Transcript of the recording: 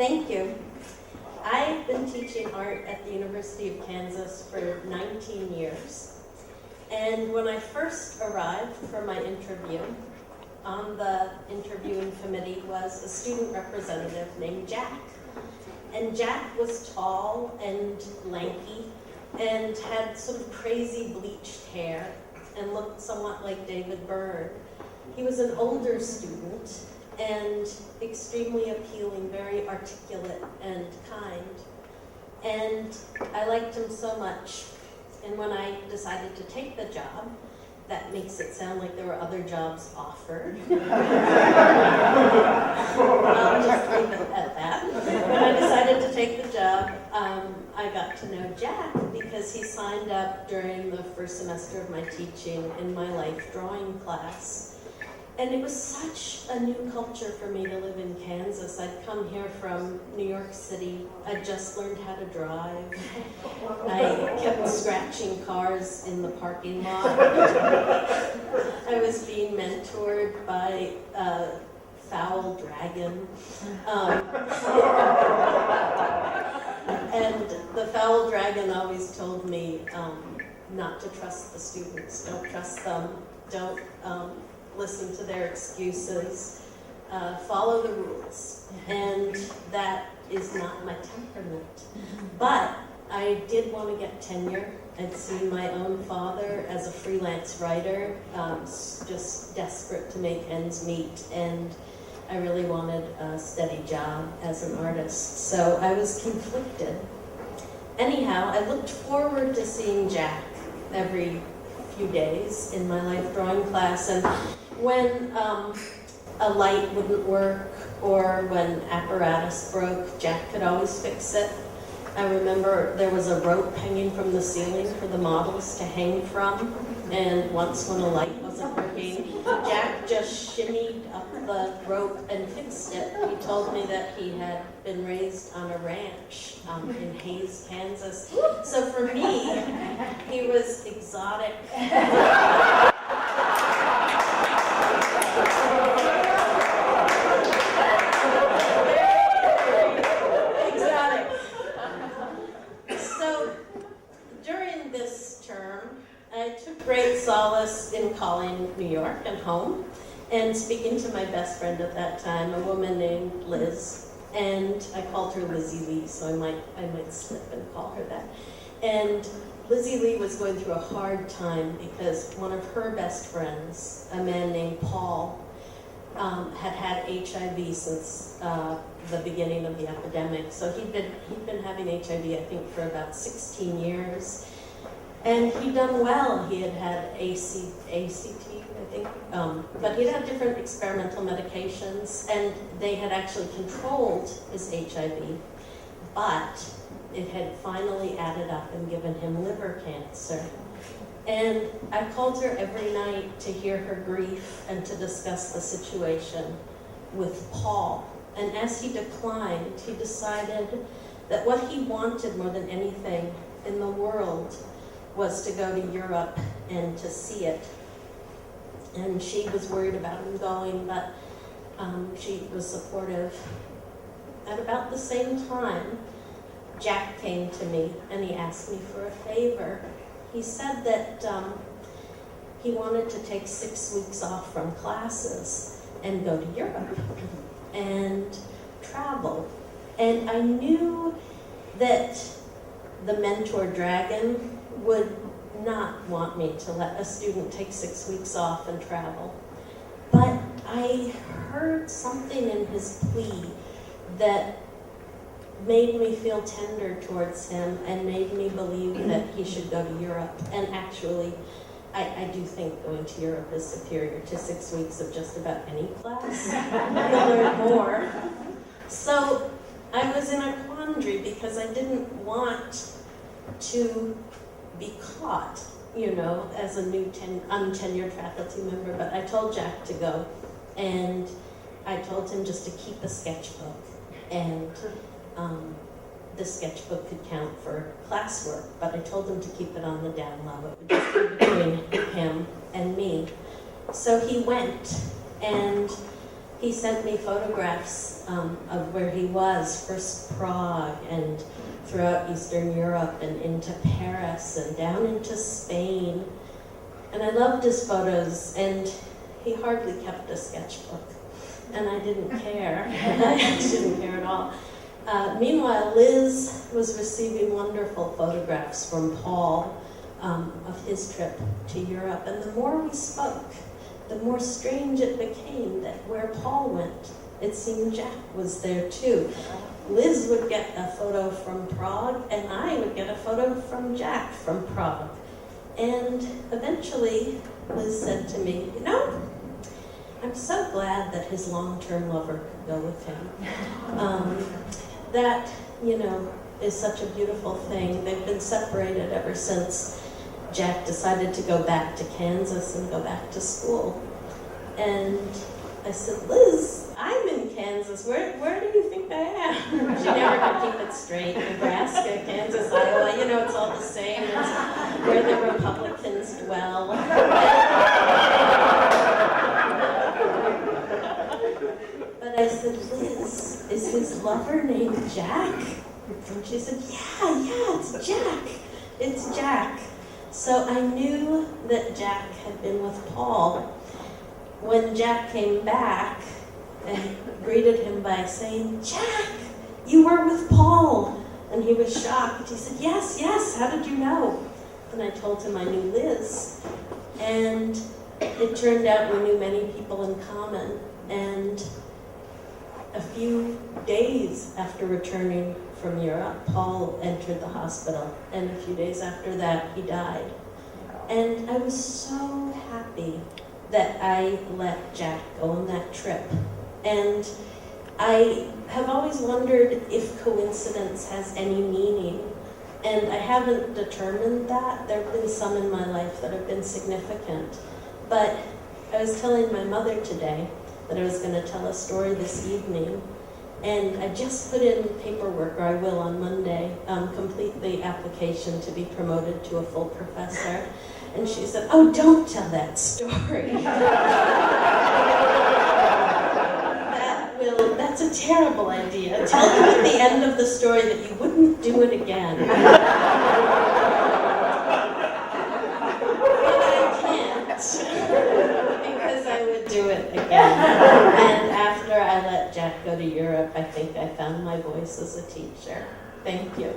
Thank you. I've been teaching art at the University of Kansas for 19 years. And when I first arrived for my interview, on the interviewing committee was a student representative named Jack. And Jack was tall and lanky and had sort of crazy bleached hair and looked somewhat like David Byrne. He was an older student and extremely appealing, very articulate and kind. And I liked him so much. And when I decided to take the job, that makes it sound like there were other jobs offered. I'll just leave it at that. When I decided to take the job, I got to know Jack because he signed up during the first semester of my teaching in my life drawing class. And it was such a new culture for me to live in Kansas. I'd come here from New York City. I'd just learned how to drive. I kept scratching cars in the parking lot. I was being mentored by a foul dragon. And the foul dragon always told me not to trust the students. Don't trust them. Don't listen to their excuses, follow the rules, and that is not my temperament. But I did want to get tenure. I'd seen my own father as a freelance writer, just desperate to make ends meet, and I really wanted a steady job as an artist, so I was conflicted. Anyhow, I looked forward to seeing Jack every few days in my life drawing class, and when a light wouldn't work or when apparatus broke, Jack could always fix it. I remember there was a rope hanging from the ceiling for the models to hang from, and once when a light wasn't working, Jack just shimmied up the rope and fixed it. He told me that he had been raised on a ranch in Hays, Kansas. So for me, he was exotic. I took great solace in calling New York and home and speaking to my best friend at that time, a woman named Liz, and I called her Lizzie Lee, so I might slip and call her that. And Lizzie Lee was going through a hard time because one of her best friends, a man named Paul, had had HIV since the beginning of the epidemic. So he'd been having HIV, I think, for about 16 years. And he'd done well. He had had ACT, I think, but he'd had different experimental medications, and they had actually controlled his HIV, but it had finally added up and given him liver cancer. And I called her every night to hear her grief and to discuss the situation with Paul. And as he declined, he decided that what he wanted more than anything in the world was to go to Europe and to see it. And she was worried about him going, but she was supportive. At about the same time, Jack came to me and he asked me for a favor. He said that he wanted to take 6 weeks off from classes and go to Europe and travel. And I knew that the mentor dragon would not want me to let a student take 6 weeks off and travel. But I heard something in his plea that made me feel tender towards him and made me believe that he should go to Europe. And actually, I do think going to Europe is superior to 6 weeks of just about any class. You'll learn more. So I was in a quandary because I didn't want to be caught, as a new untenured faculty member, but I told Jack to go, and I told him just to keep a sketchbook, and the sketchbook could count for classwork, but I told him to keep it on the down low. It would just be between him and me. So he went, and he sent me photographs of where he was, first Prague and throughout Eastern Europe and into Paris and down into Spain. And I loved his photos, and he hardly kept a sketchbook. And I didn't care. I didn't care at all. Meanwhile, Liz was receiving wonderful photographs from Paul of his trip to Europe. And the more we spoke, the more strange it became that where Paul went, it seemed Jack was there too. Liz would get a photo from Prague, and I would get a photo from Jack from Prague. And eventually, Liz said to me, you know, I'm so glad that his long-term lover could go with him. That, you know, is such a beautiful thing. They've been separated ever since Jack decided to go back to Kansas and go back to school. And I said, Liz, I'm in Kansas. Where do you think I am? She never could keep it straight. Nebraska, Kansas, Iowa, you know, it's all the same. It's where the Republicans dwell. But I said, Liz, is his lover named Jack? And she said, yeah, it's Jack. It's Jack. So I knew that Jack had been with Paul. When Jack came back and greeted him by saying, Jack, you were with Paul. And he was shocked. He said, yes, how did you know? And I told him I knew Liz. And it turned out we knew many people in common. And a few days after returning from Europe, Paul entered the hospital. And a few days after that, he died. And I was so happy that I let Jack go on that trip. And I have always wondered if coincidence has any meaning. And I haven't determined that. There have been some in my life that have been significant. But I was telling my mother today that I was going to tell a story this evening. And I just put in paperwork, or I will on Monday, complete the application to be promoted to a full professor. And she said, oh, don't tell that story. That's a terrible idea. Tell them at the end of the story that you wouldn't do it again. But I can't, because I would do it again. And after I let Jack go to Europe, I think I found my voice as a teacher. Thank you.